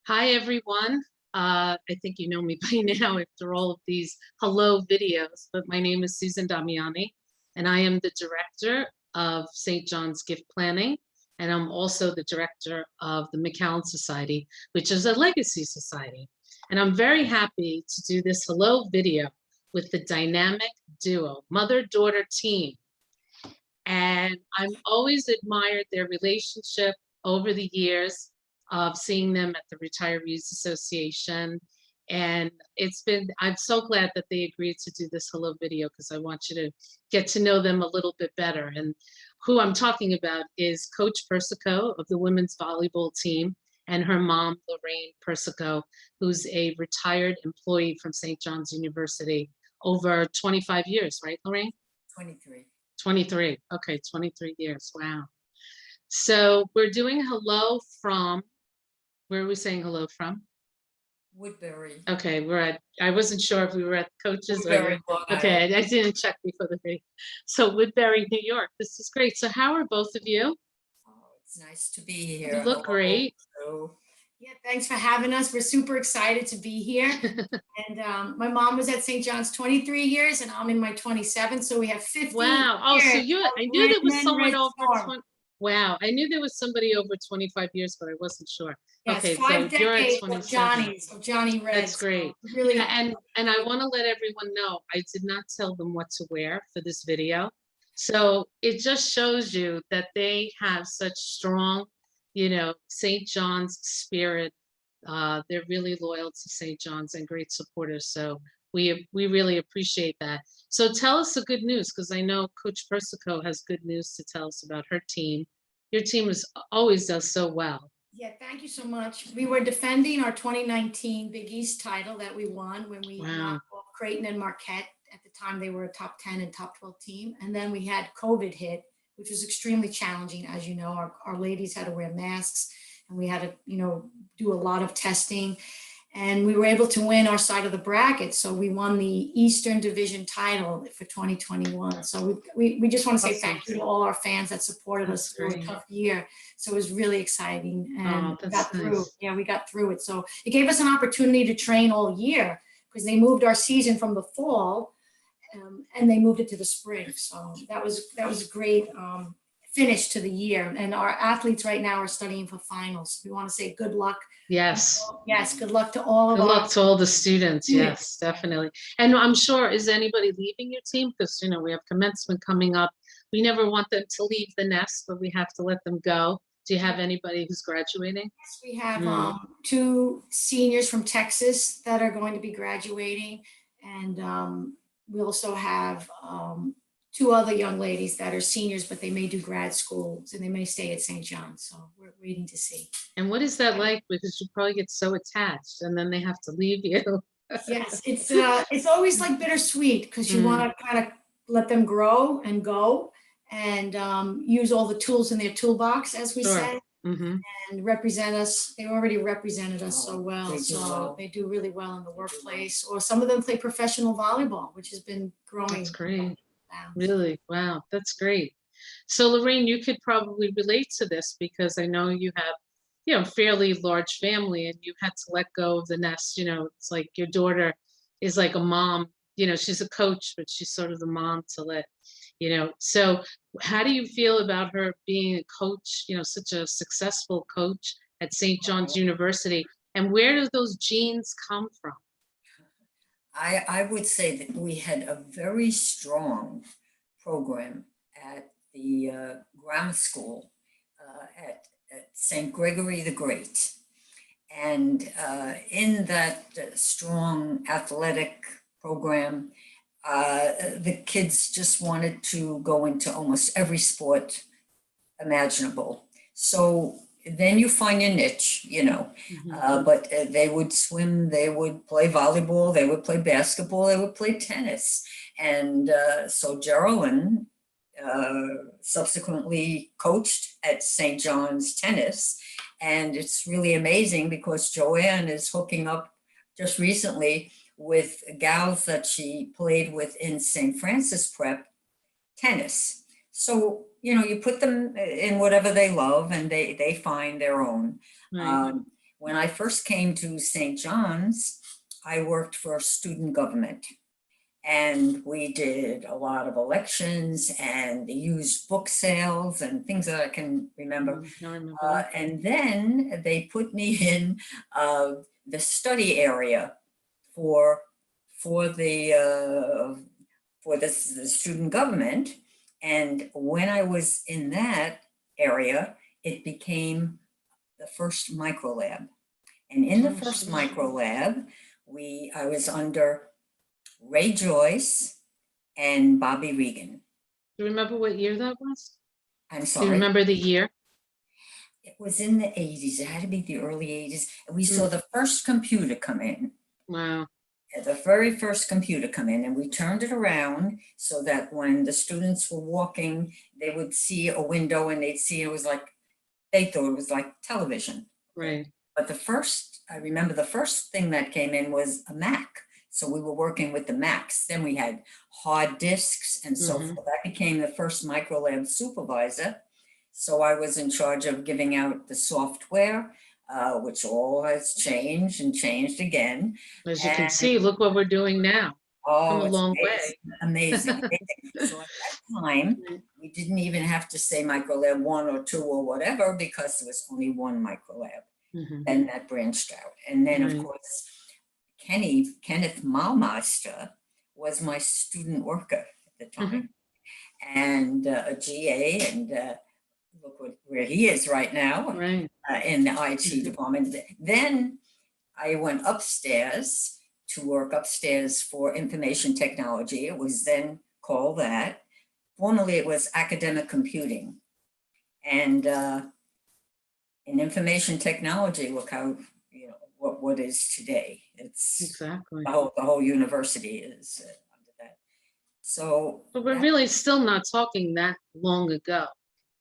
Hi, everyone. I think you know me by now after all of these hello videos, but my name is Susan Damiani, and I am the director of St. John's Gift Planning, and I'm also the director of the McAllen Society, which is a legacy society. And I'm very happy to do this hello video with the dynamic duo, mother-daughter team. And I'm always admired their relationship over the years of seeing them at the Retirees Association. And I'm so glad that they agreed to do this hello video because I want you to get to know them a little bit better. And who I'm talking about is Coach Persico of the women's volleyball team and her mom, Lorraine Persico, who's a retired employee from St. John's University over 25 years, right, Lorraine? 23. 23. Okay, 23 years. Wow. So we're doing hello from, where are we saying hello from? Woodbury. Okay, I wasn't sure if we were at coaches Woodbury, or, Long Island. okay, I didn't check before the video. So Woodbury, New York. This is great. So how are both of you? Oh, it's nice to be here. You look Hello. great. Hello. Yeah, thanks for having us. We're super excited to be here. And my mom was at St. John's 23 years and I'm in my 27th. So we have 50 Wow. Oh, so I knew there was someone over 20. Wow. I knew there was somebody over 25 years, but I wasn't sure. Yes, Okay, 5 so you're at decades 27. of Johnny Red. That's great. So really, And I want to let everyone know, I did not tell them what to wear for this video. So it just shows you that they have such strong, St. John's spirit. They're really loyal to St. John's and great supporters. So we really appreciate that. So tell us the good news, because I know Coach Persico has good news to tell us about her team. Your team always does so well. yeah, thank you so much. We were defending our 2019 Big East title that we won when we knocked off Creighton and Marquette. At the time, they were a top 10 and top 12 team. And then we had COVID hit, which was extremely challenging. As you know, our ladies had to wear masks and we had to, do a lot of testing. And we were able to win our side of the bracket. So we won the Eastern Division title for 2021. So we just want to say thank you to all our fans that supported us through a tough year. So it was really exciting. And we got through. Nice. Yeah, we got through it. So it gave us an opportunity to train all year because they moved our season from the fall and they moved it to the spring. So that was a great finish to the year. And our athletes right now are studying for finals. We want to say good luck. Yes. Yes, good luck to all of Good luck to all the students. Yes, definitely. And I'm sure, is anybody leaving your team? Because, we have commencement coming up. We never want them to leave the nest, but we have to let them go. Do you have anybody who's graduating? Yes, we have 2 seniors from Texas that are going to be graduating. And we also have 2 other young ladies that are seniors, but they may do grad schools and they may stay at St. John's. So we're waiting to see. And what is that like? Because you probably get so attached and then they have to leave you. Yes, it's always like bittersweet because you want to kind of let them grow and go and use all the tools in their toolbox, as we say, and represent us. They already represented us so well. So they do really well in the workplace, or some of them play professional volleyball, which has been growing. That's great. Really? Wow, that's great. So Lorraine, you could probably relate to this because I know you have, fairly large family and you had to let go of the nest. It's like your daughter is like a mom, she's a coach, but she's sort of the mom to let, so how do you feel about her being a coach, such a successful coach at St. John's University? And where do those genes come from? I would say that we had a very strong program at the grammar school at St. Gregory the Great. And in that strong athletic program, the kids just wanted to go into almost every sport imaginable. So then you find your niche, but they would swim, they would play volleyball, they would play basketball, they would play tennis. And so Geraldine subsequently coached at St. John's Tennis. And it's really amazing because Joanne is hooking up just recently with gals that she played with in St. Francis Prep tennis. So, you put them in whatever they love and they find their own. Right. when I first came to St. John's, I worked for student government. And we did a lot of elections and used book sales and things that I can remember. I remember that. And then they put me in the study area for the student government. And when I was in that area, it became the first micro lab. And in the Oh, first sure. micro lab, I was under Ray Joyce and Bobby Regan. Do you remember what year that was? I'm Do sorry. you remember the year? It was in the 80s. It had to be the early 80s. And we saw the first computer come in. Wow. The very first computer come in, and we turned it around so that when the students were walking, they would see a window and they'd see they thought it was like television. Right. But I remember the first thing that came in was a Mac. So we were working with the Macs. Then we had hard disks and so forth. I became the first microlab supervisor. So I was in charge of giving out the software, which all has changed and changed again. As you can see, look what we're doing now. Come a It's long amazing. So at that time, we didn't even have to say microlab 1 or 2 or whatever, because there was only one microlab. Then that branched out. And then of course, Kenneth Malmaster was my student worker at the time, and a GA, and look where he is right now, in the IT department. Then I went upstairs to work upstairs for information technology. It was then called that. Formerly, it was academic computing, and in information technology, look how what is today. It's Exactly. the whole university is under that. So, but we're really still not talking that long ago.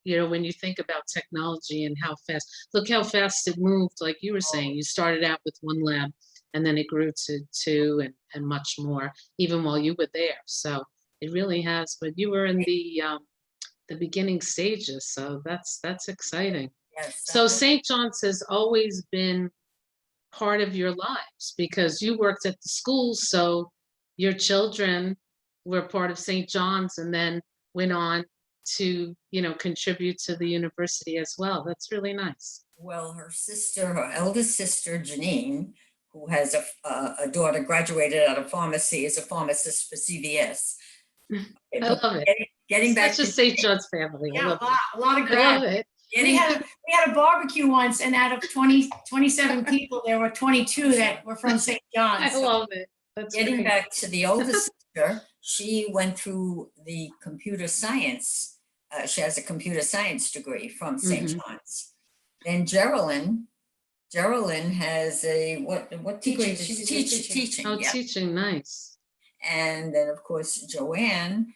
When you think about technology and how fast, look how fast it moved. Like you were saying, you started out with one lab and then it grew to 2 and much more, even while you were there. So it really has, but you were in the beginning stages. So that's exciting. yes. So St. John's has always been part of your lives because you worked at the school, so your children were part of St. John's and then went on to contribute to the university as well. That's really nice. Well, her eldest sister Janine, who has a daughter graduated out of pharmacy, is a pharmacist for CVS. I love it. Getting back to St. John's family. Yeah, a lot of I love it. We had a barbecue once, and out of 27 people, there were 22 that were from St. John's. I love it. That's getting great. back to the oldest sister, she went through the computer science. She has a computer science degree from St. John's. Then Geraldine has a what degree? She's teaching. Oh, teaching, nice. And then of course Joanne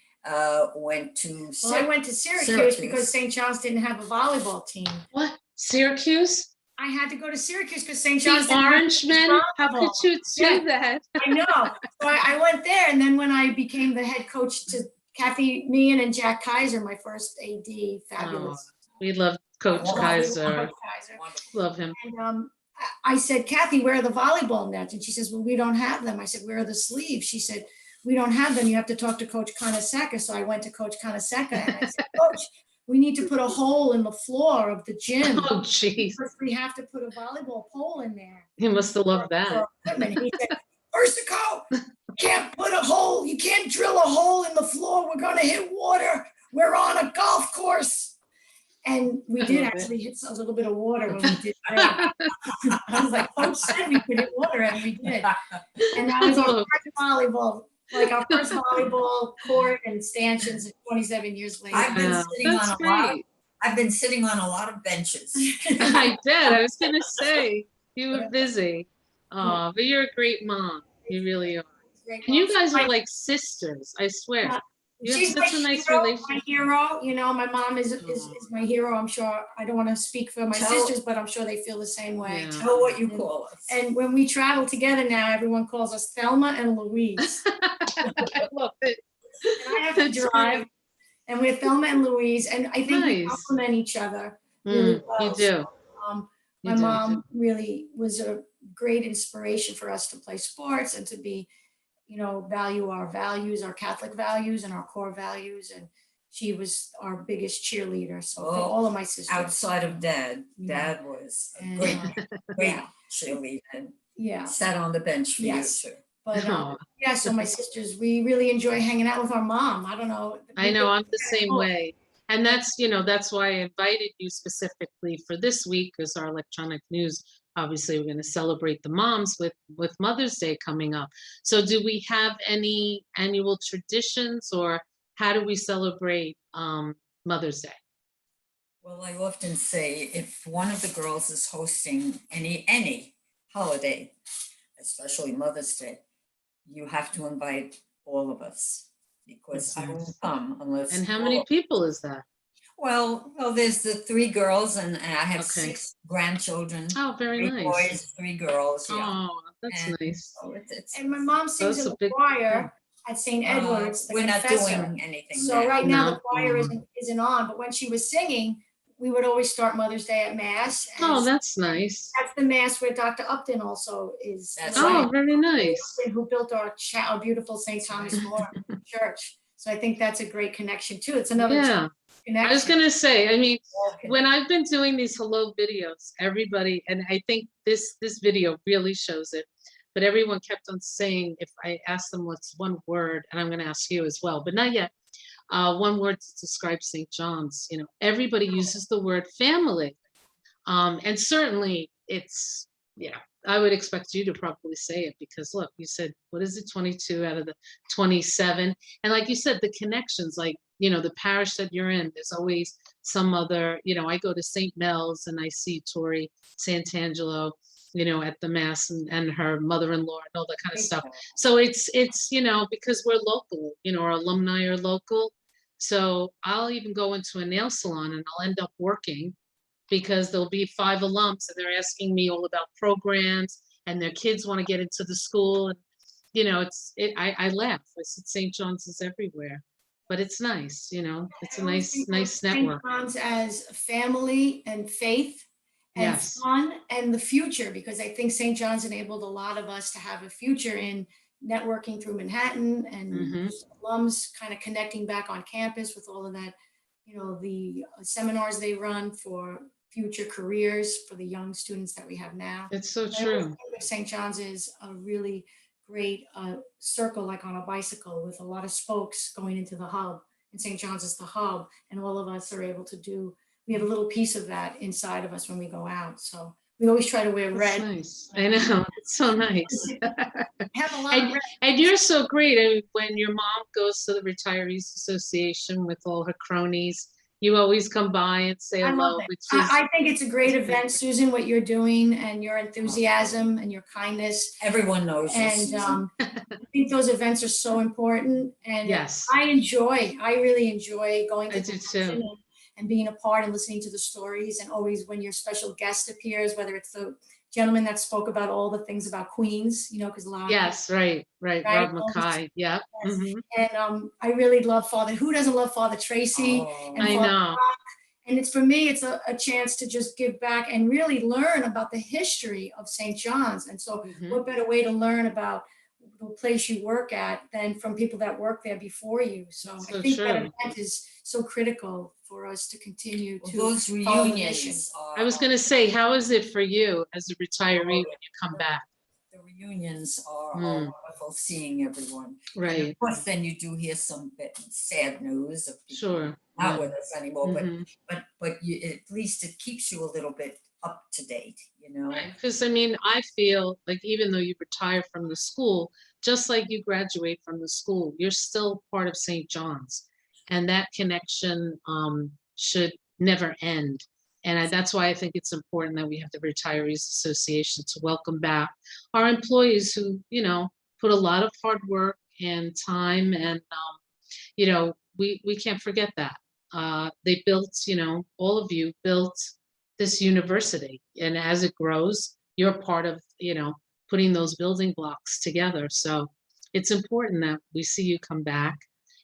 went to. Well, I went to Syracuse because St. John's didn't have a volleyball team. What? Syracuse? I had to go to Syracuse because St. John's The Orangemen? How could you do that? I know. So I went there, and then when I became the head coach to Kathy Meehan and Jack Kaiser, my first AD, fabulous. We love Coach Kaiser. Coach Kaiser. Love him. And I said, Kathy, where are the volleyball nets? And she says, well, we don't have them. I said, where are the sleeves? She said, we don't have them. You have to talk to Coach Kanaseka. So I went to Coach Kanaseka and I said, Coach, we need to put a hole in the floor of the gym. Oh, jeez. Because we have to put a volleyball pole in there. He must have loved that. And he said, Persico, you can't put a hole. You can't drill a hole in the floor. We're going to hit water. We're on a golf course. And we did actually hit a little bit of water when we did that. I was like, Coach said we could hit water, and we did. And that was our first volleyball, our first volleyball court and stanchions 27 years later. I've been sitting on a lot of benches. I did. I was going to say, you were busy. Oh, but you're a great mom. You really are. And you guys are like sisters, I swear. She's such a nice relationship. My hero. My mom is my hero. I'm sure. I don't want to speak for my sisters, but I'm sure they feel the same way. Yeah. Tell what you call us. And when we travel together now, everyone calls us Thelma and Louise. I love it. And I have to drive, and we're Thelma and Louise, and I think we complement each other really well. You do. My You did. mom really was a great inspiration for us to play sports and to be, value our values, our Catholic values and our core values. And she was our biggest cheerleader. So for Well, all of my sisters. Outside of Dad, Yeah. Dad was a And, great, great yeah. cheerleader and Yeah. sat on the bench for you Yes. too. But Aw. yeah, so my sisters, we really enjoy hanging out with our mom. I don't know. I know, I'm the same Oh, way. And that's why I invited you specifically for this week, because our electronic news, obviously, we're going to celebrate the moms with Mother's Day coming up. So do we have any annual traditions, or how do we celebrate Mother's Day? Well, I often say if one of the girls is hosting any holiday, especially Mother's Day, you have to invite all of us because That's I won't nice. come unless. And how all many of- people is that? Well, there's the three girls, and I have Okay. 6 grandchildren. Oh, very 3 nice. boys, 3 girls. Yeah, Oh, that's and nice. so it's And my mom sings That's in a the big choir at St. Edward's. The we're not confessor. doing anything. So now. right now No. the choir isn't on, but when she was singing, we would always start Mother's Day at Mass. And Oh, that's nice. that's the Mass where Dr. Upton also is. That's Oh, right. very nice. Who built our beautiful St. That's Thomas right. More church. So I think that's a great connection too. It's another Yeah. connection. I was gonna say, I mean, Okay. when I've been doing these hello videos, everybody, and I think this video really shows it, but everyone kept on saying, if I asked them what's one word, and I'm gonna ask you as well, but not yet, one word to describe St. John's, everybody uses the word family. And certainly it's, yeah, I would expect you to probably say it because look, you said, what is it, 22 out of the 27? And like you said, the connections, like, the parish that you're in, there's always some other, I go to St. Mel's and I see Tori Santangelo, at the mass and her mother-in-law and all that kind of stuff. So it's, because we're local, our alumni are local. So I'll even go into a nail salon and I'll end up working because there'll be 5 alums and they're asking me all about programs and their kids want to get into the school. And, I laugh. I said St. John's is everywhere, but it's nice, it's a nice network. St. John's as family and faith and Yes. fun and the future, because I think St. John's enabled a lot of us to have a future in networking through Manhattan and Mhm. alums kind of connecting back on campus with all of that, the seminars they run for future careers for the young students that we have now. It's so I always true. think of St. John's is a really great circle, like on a bicycle with a lot of spokes going into the hub. And St. John's is the hub, and all of us are able to we have a little piece of that inside of us when we go out. So we always try to wear That's red. nice. I know. It's so nice. Have a lot of red. And you're so great. I mean, when your mom goes to the Retirees Association with all her cronies, you always come by and say I love hello, it. which is I think it's a great event, Susan, what you're doing and your enthusiasm and your kindness. Everyone knows you, And Susan. I think those events are so important. And yes. I really enjoy going to I the do function too. and being a part and listening to the stories. And always when your special guest appears, whether it's the gentleman that spoke about all the things about Queens, because a lot of Yes, right. Right, Rob all this- Mackay. Yeah. Yes. Mhm. And I really love who doesn't love Father Tracy? Oh, And I Father know. Rock? And it's, for me, it's a chance to just give back and really learn about the history of St. John's. And so Mhm. what better way to learn about the place you work at than from people that work there before you? So So I think that true. event is so critical for us to continue well, to those follow the mission. reunions are. I was going to say, how is it for you as a retiree when you come back? The reunions are Mm. wonderful, seeing everyone. And Right. of course, then you do hear some bit sad news of people Sure. not with us anymore, Mhm. but you, at least it keeps you a little bit up to date, Because I mean, I feel like even though you retire from the school, just like you graduate from the school, you're still part of St. John's, and that connection should never end. And that's why I think it's important that we have the Retirees Association to welcome back our employees who, put a lot of hard work and time, and we can't forget that. They built, all of you built this university, and as it grows, you're part of, putting those building blocks together. So it's important that we see you come back.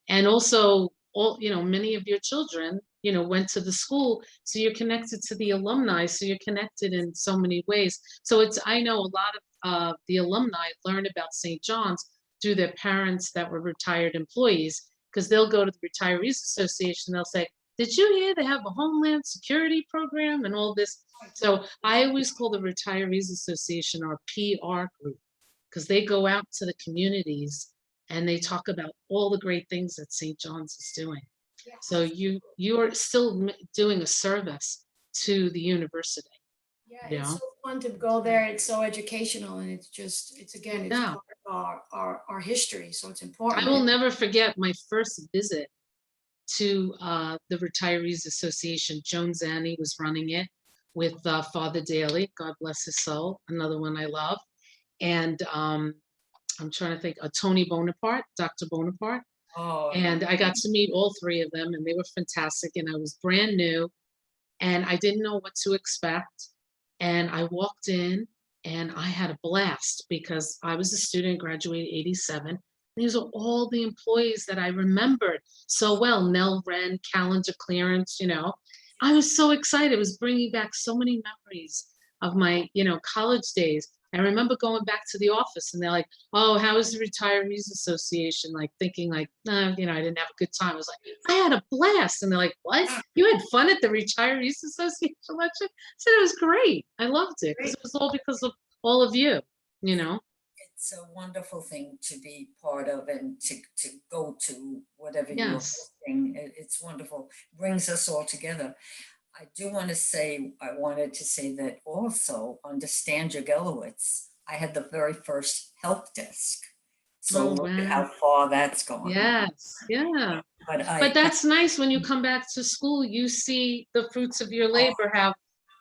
And also, many of your children went to the school. So you're connected to the alumni. So you're connected in so many ways. So I know a lot of the alumni learn about St. John's through their parents that were retired employees, because they'll go to the Retirees Association. They'll say, did you hear they have a Homeland Security program and all this? So I always call the Retirees Association our PR group, because they go out to the communities and they talk about all the great things that St. John's is doing. Yes. So you are still doing a service to the university. Yeah, it's so fun to go there. It's so educational, and it's Yeah. part of our history. So it's I important. will never forget my first visit to the Retirees Association. Joan Zanni was running it with Father Daly, God bless his soul, another one I love. And I'm trying to think, Tony Bonaparte, Dr. Bonaparte. Oh, And I got to meet all three of them, and they were fantastic. And I was brand new, and I didn't know what to expect. And I walked in, and I had a blast because I was a student, graduated '87. These are all the employees that I remembered so well. Nell Wren, calendar clearance, I was so excited. It was bringing back so many memories of my, college days. I remember going back to the office, and they're like, oh, how is the Retirees Association? Like thinking like, no, I didn't have a good time. I was like, I had a blast. And they're like, what? You had fun at the Retirees Association lecture? I said, it was great. I loved it because it was all because of all of you, it's a wonderful thing to be part of and to go to whatever you're Yes. hosting. It's wonderful. Brings us all together. I wanted to say that also under Stan Jagelowitz, I had the very first help desk. So Oh, look at wow. how far that's gone. Yes. Yeah. But But that's nice when you come back to school, you see the fruits of your labor, how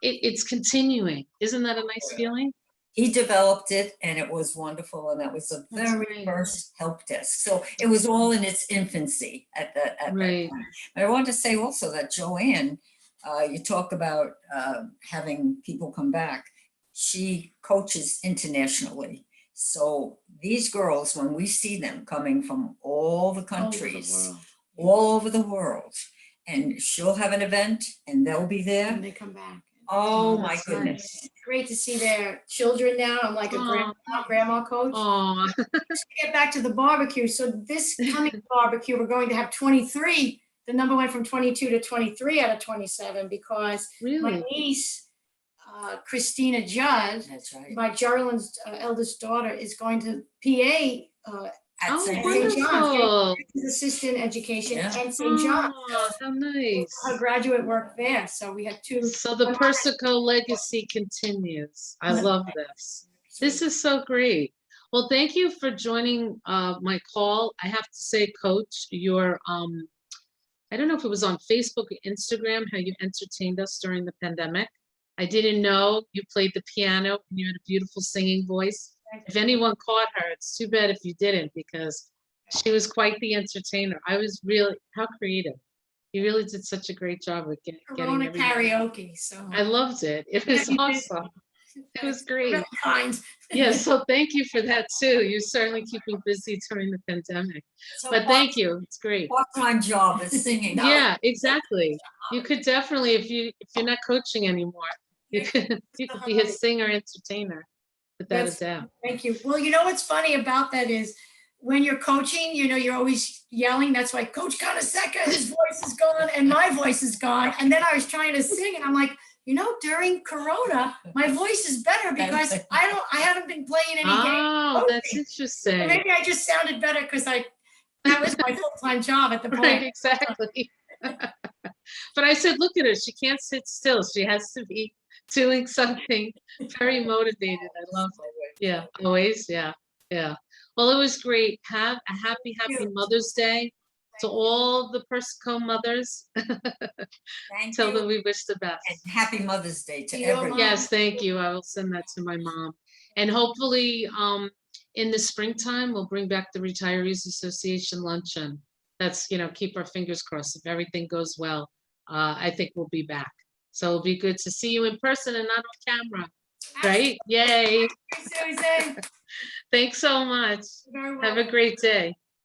it's continuing. Isn't that a nice feeling? he developed it and it was wonderful. And that was the That's very great. first help desk. So it was all in its infancy at that Right. time. But I wanted to say also that Joanne, you talk about having people come back. She coaches internationally. So these girls, when we see them coming from all the countries, all over the world, and she'll have an event and they'll be there. And they come back. Oh my that's goodness. nice. It's great to see their children now. I'm like a grandma coach. Oh, Let's get back to the barbecue. So this coming barbecue, we're going to have 23. The number went from 22 to 23 out of 27 because my really? niece, Christina Judd, That's right. my Gerald's eldest daughter, is going to PA At Oh, St. St. John's, wonderful. getting assistant education Yeah. and St. John's. Oh, how nice. Her graduate work there. So we have two. So the Persico legacy continues. I love this. This is so great. Well, thank you for joining my call. I have to say, Coach, your I don't know if it was on Facebook or Instagram, how you entertained us during the pandemic. I didn't know you played the piano and you had a beautiful singing voice. If anyone caught her, it's too bad if you didn't, because she was quite the entertainer. I was really, how creative. You really did such a great job with getting Corona everything. karaoke. So I loved it. It was awesome. It was great. Really kind. Yes, so thank you for that too. You certainly keep me busy during the pandemic. So But thank you. It's great. part-time job is singing. No. Yeah, exactly. You could definitely, if you're not coaching anymore, you could be a singer, entertainer, without a doubt. Thank you. Well, you know what's funny about that is when you're coaching, you're always yelling. That's why Coach Conaseca, his voice is gone and my voice is gone. And then I was trying to sing and I'm like, during Corona, my voice is better because I haven't been playing any games. Oh, that's interesting. Maybe I just sounded better because that was my full-time job at the point. Right, exactly. But I said, look at her. She can't sit still. She has to be doing something. Very motivated. I love it. Yeah, always. Yeah, yeah. Well, it was great. Have a happy Mother's Day to all the Persico mothers. Thank Tell you. them we wish the best. And happy Mother's Day to Your everyone. mom. Yes, thank you. I will send that to my mom. And hopefully in the springtime, we'll bring back the Retirees Association luncheon. That's, keep our fingers crossed. If everything goes well, I think we'll be back. So it'll be good to see you in person and not on camera, right? Yay. Susan. Thanks so much. Very Have well. a great day.